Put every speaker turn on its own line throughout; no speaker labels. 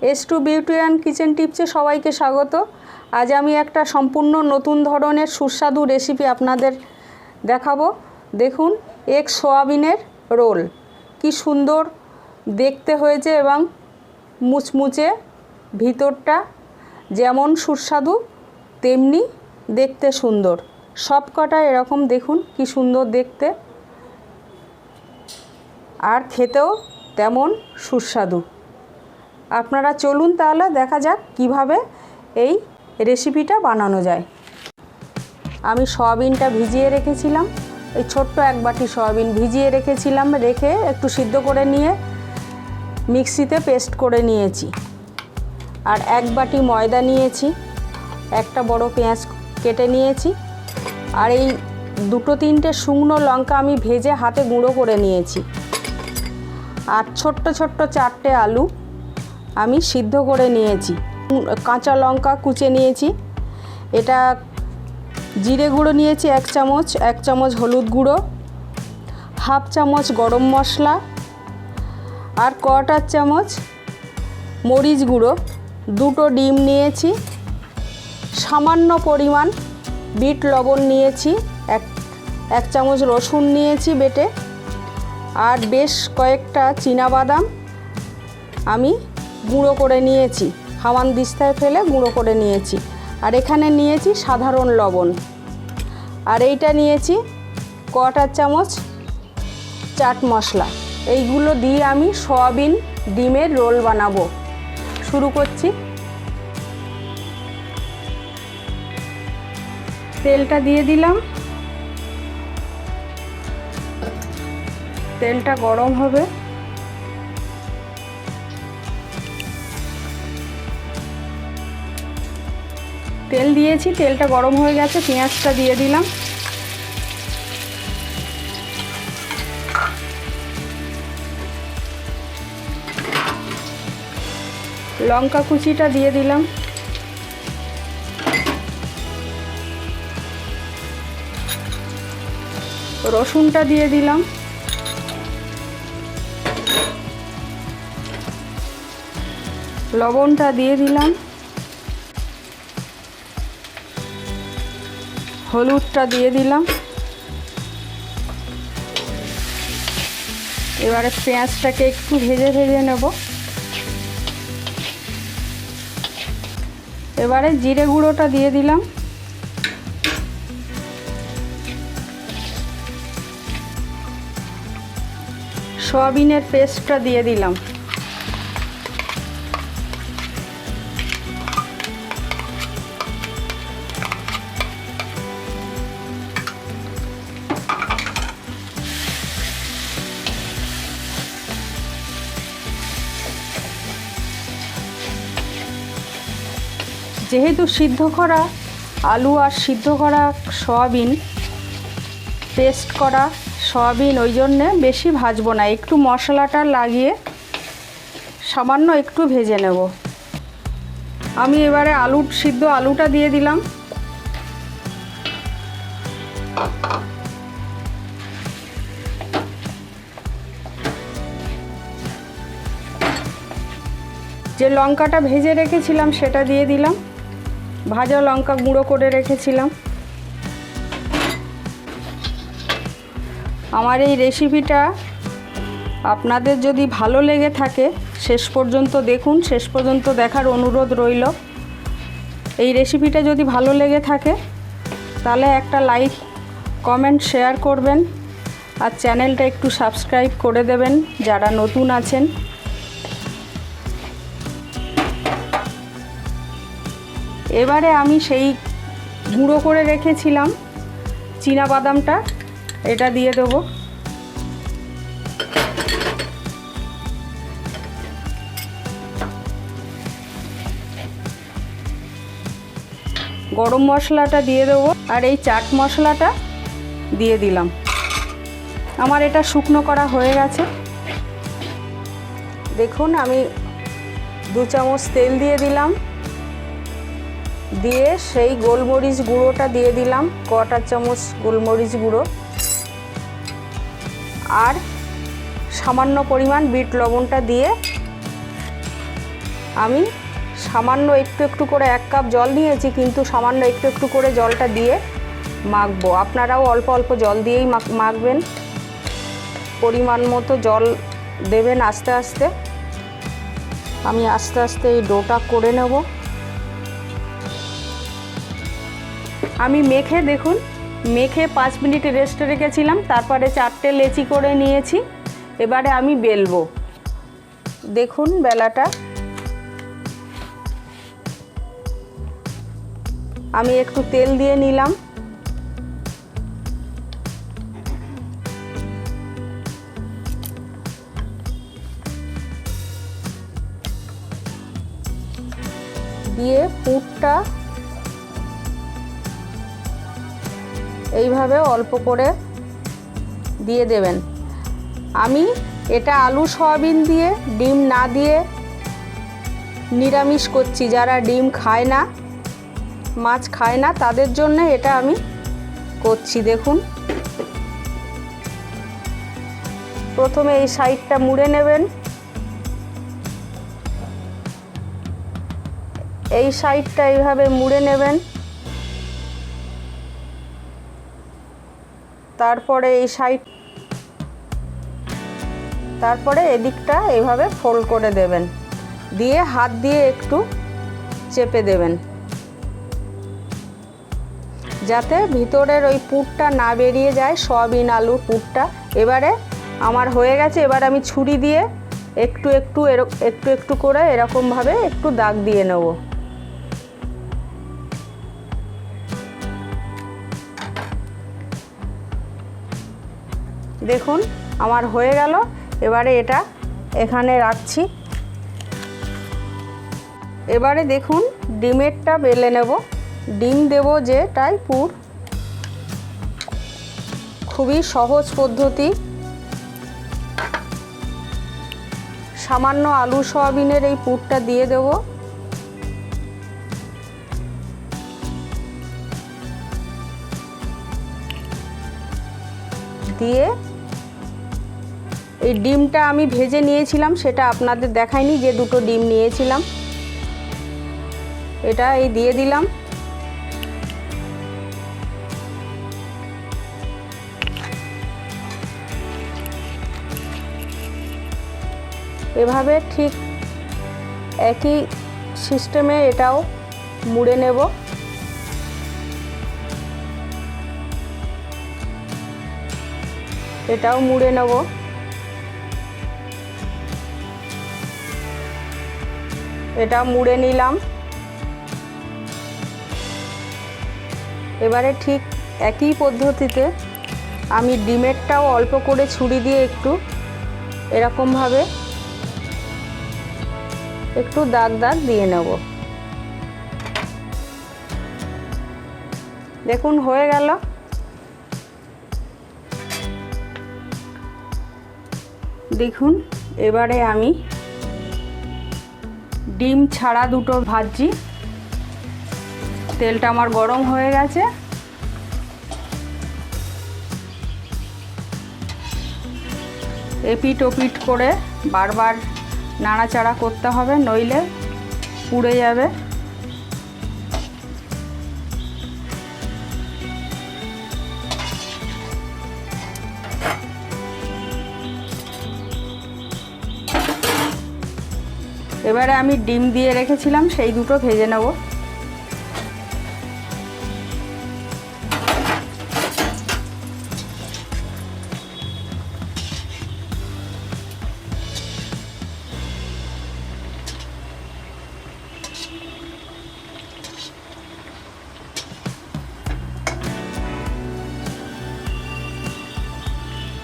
S2 beauty and kitchen টিপসে সবাইকে স্বাগত। আজ আমি একটা সম্পূর্ণ নতুন ধরনের সুস্বাদু রেসিপি আপনাদের দেখাবো। দেখুন, এগ সয়াবিনের রোল কি সুন্দর দেখতে হয়েছে এবং মুচমুচে, ভিতরটা যেমন সুস্বাদু তেমনি দেখতে সুন্দর। সব কটা এরকম দেখুন কি সুন্দর দেখতে, আর খেতেও তেমন সুস্বাদু। আপনারা চলুন তাহলে দেখা যাক কিভাবে এই রেসিপিটা বানানো যায়। আমি সয়াবিনটা ভিজিয়ে রেখেছিলাম, এই ছোট্ট এক বাটি সয়াবিন ভিজিয়ে রেখেছিলাম, রেখে একটু সিদ্ধ করে নিয়ে মিক্সিতে পেস্ট করে নিয়েছি। আর এক বাটি ময়দা নিয়েছি, একটা বড় পেঁয়াজ কেটে নিয়েছি, আর এই দুটো তিনটে শুকনো লঙ্কা আমি ভেজে হাতে গুঁড়ো করে নিয়েছি। আর ছোট্ট ছোট্ট 4টে আলু আমি সিদ্ধ করে নিয়েছি। কাঁচা লঙ্কা কুচে নিয়েছি। এটা জিরে গুঁড়ো নিয়েছি 1 চামচ, 1 চামচ হলুদ গুঁড়ো, হাফ চামচ গরম মশলা, আর 1/4 চামচ মরিচ গুঁড়ো, 2টো ডিম নিয়েছি, সামান্য পরিমাণ বিট লবণ নিয়েছি, 1 চামচ রসুন নিয়েছি বেটে, আর বেশ কয়েকটা চীনাবাদাম আমি গুঁড়ো করে নিয়েছি, হামানদিস্তায় ফেলে গুঁড়ো করে নিয়েছি। আর এখানে নিয়েছি সাধারণ লবণ, আর এইটা নিয়েছি 1/4 চামচ চাট মশলা। এইগুলো দিয়ে আমি সয়াবিন ডিমের রোল বানাবো। শুরু করছি। তেলটা দিয়ে দিলাম, তেলটা গরম হবে। তেল দিয়েছি, তেলটা গরম হয়ে গেছে, পেঁয়াজটা দিয়ে দিলাম, লঙ্কা কুচিটা দিয়ে দিলাম, রসুনটা দিয়ে দিলাম, লবণটা দিয়ে দিলাম, হলুদটা দিয়ে দিলাম। এবারে পেঁয়াজটাকে একটু ভেজে নেব। এবারে জিরে গুঁড়োটা দিয়ে দিলাম, সয়াবিনের পেস্টটা দিয়ে দিলাম, যেহেতু সিদ্ধ করা আলু আর সিদ্ধ করা সয়াবিন, পেস্ট করা সয়াবিন, ওই জন্যে বেশি ভাজবো না, একটু মশলাটা লাগিয়ে সামান্য একটু ভেজে নেব। আমি এবারে সিদ্ধ আলুটা দিয়ে দিলাম, যে লঙ্কাটা ভেজে রেখেছিলাম সেটা দিয়ে দিলাম, ভাজা লঙ্কা গুঁড়ো করে রেখেছিলাম। আমার এই রেসিপিটা আপনাদের যদি ভালো লেগে থাকে শেষ পর্যন্ত দেখুন, শেষ পর্যন্ত দেখার অনুরোধ রইল। এই রেসিপিটা যদি ভালো লেগে থাকে তাহলে একটা লাইক, কমেন্ট, শেয়ার করবেন, আর চ্যানেলটা একটু সাবস্ক্রাইব করে দেবেন যারা নতুন আছেন। এবারে আমি সেই গুঁড়ো করে রেখেছিলাম চীনাবাদামটা, এটা দিয়ে দেবো। গরম মশলাটা দিয়ে দেবো, আর এই চাট মশলাটা দিয়ে দিলাম। আমার এটা শুকনো করা হয়ে গেছে। দেখুন, আমি 2 চামচ তেল দিয়ে দিলাম, দিয়ে সেই গোলমরিচ গুঁড়োটা দিয়ে দিলাম, 1/4 চামচ গোলমরিচ গুঁড়ো, আর সামান্য পরিমাণ বিট লবণটা দিয়ে আমি সামান্য একটু একটু করে 1 কাপ জল নিয়েছি, কিন্তু সামান্য একটু একটু করে জলটা দিয়ে মাখবো। আপনারাও অল্প অল্প জল দিয়েই মাখবেন, পরিমাণ মতো জল দেবেন আস্তে আস্তে। আমি আস্তে আস্তে এই ডোটা করে নেব। আমি দেখুন মেখে 5 মিনিট রেস্টে রেখেছিলাম, তারপরে 4টে লেচি করে নিয়েছি। এবারে আমি বেলবো। দেখুন বেলাটা আমি একটু তেল দিয়ে নিলাম। দিয়ে পুরটা এইভাবে অল্প করে দিয়ে দেবেন। আমি এটা আলু সয়াবিন দিয়ে, ডিম না দিয়ে নিরামিষ করছি। যারা ডিম খায় না, মাছ খায় না, তাদের জন্য এটা আমি করছি। দেখুন প্রথমে এই সাইডটা মুড়ে নেবেন, এই সাইডটা এইভাবে মুড়ে নেবেন, তারপরে এই সাইড, তারপরে এদিকটা এইভাবে ফোল্ড করে দেবেন, দিয়ে হাত দিয়ে একটু চেপে দেবেন যাতে ভিতরের ওই পুরটা না বেরিয়ে যায়, সয়াবিন আলুর পুরটা। এবারে আমার হয়ে গেছে। এবার আমি ছুরি দিয়ে একটু একটু একটু একটু করে এরকমভাবে একটু দাগ দিয়ে নেব। দেখুন আমার হয়ে গেল। এবারে এটা এখানে রাখছি। এবারে দেখুন ডিমেরটা বেলে নেব। ডিম দেব যেটাই পুর, খুবই সহজ পদ্ধতি। সামান্য আলু সয়াবিনের এই পুরটা দিয়ে দেব। দিয়ে এই ডিমটা আমি ভেজে নিয়েছিলাম, সেটা আপনাদের দেখাইনি যে 2টো ডিম নিয়েছিলাম, এটা এই দিয়ে দিলাম। এভাবে ঠিক একই সিস্টেমে এটাও মুড়ে নেব। এটাও মুড়ে নেব। এটা মুড়ে নিলাম। এবারে ঠিক একই পদ্ধতিতে আমি ডিমেরটাও অল্প করে ছুরি দিয়ে একটু এরকমভাবে একটু দাগ দাগ দিয়ে নেব। দেখুন হয়ে গেল। দেখুন এবারে আমি ডিম ছাড়া 2টো ভাজছি। তেলটা আমার গরম হয়ে গেছে। এপিট ওপিট করে বারবার নাড়াচাড়া করতে হবে, নইলে পুড়ে যাবে। এবারে আমি ডিম দিয়ে রেখেছিলাম, সেই 2টো ভেজে নেব।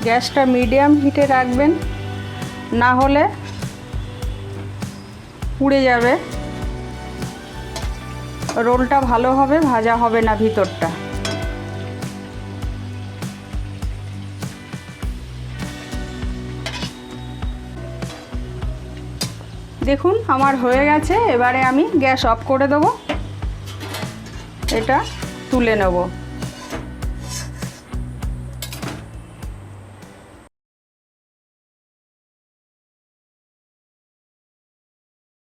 গ্যাসটা মিডিয়াম হিটে রাখবেন, না হলে পুড়ে যাবে। রোলটা ভালো হবে, ভাজা হবে না ভিতরটা। দেখুন আমার হয়ে গেছে। এবারে আমি গ্যাস অফ করে দেব, এটা তুলে নেব।